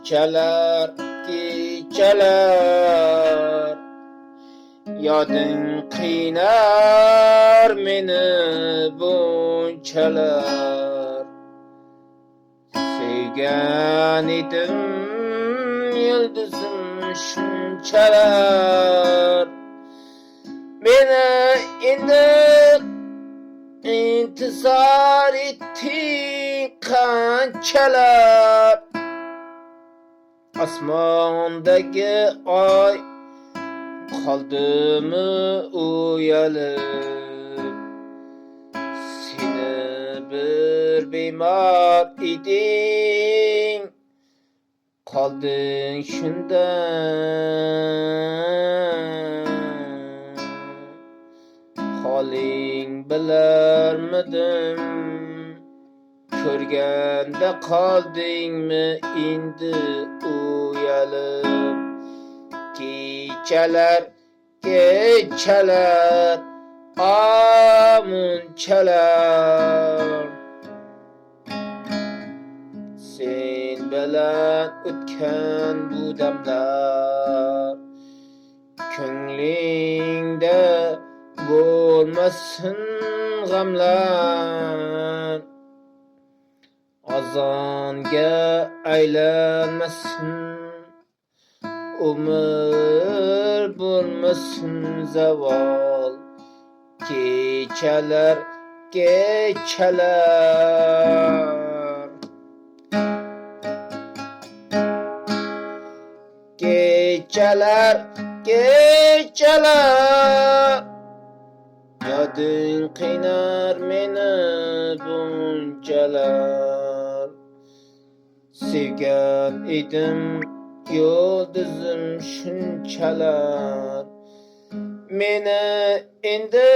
kechalar yoding qiynar meni bunchalar. Sevgan edim yulduzim shunchalar. Meni endi intizor etding qanchalar. Osmondagi oy qoldimi uyalib, seni bir bemor eding, qolding shunda. Holing bilarmidim, ko'rganda qoldingmi endi uyalib. Kechalar munchalar sen bilan o'tgan bu damlar, ko'nglingda bo'lmasin g'amlar. Azonga aylanmasin umr, bo'lmasin zavol. Kechalar yoding qiynar meni bunchalar. Sevgan edim yulduzim shunchalar. Meni endi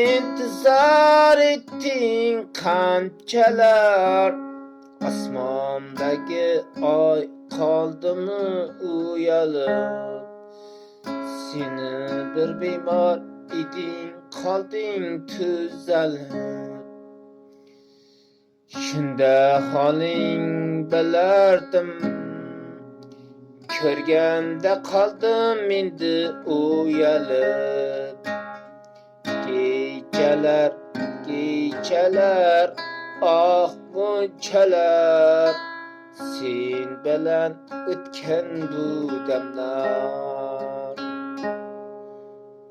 intizor etding qanchalar. Osmondagi oy qoldimi uyalib, seni bir bemor eding, qolding tuzalib. Shunda holing bilardim, ko'rganda qoldim endi uyalib. Kechalar bunchalar sen bilan o'tgan bu damlar.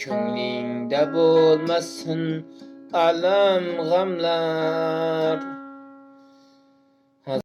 Ko'nglingda bo'lmasin alam g'amlar.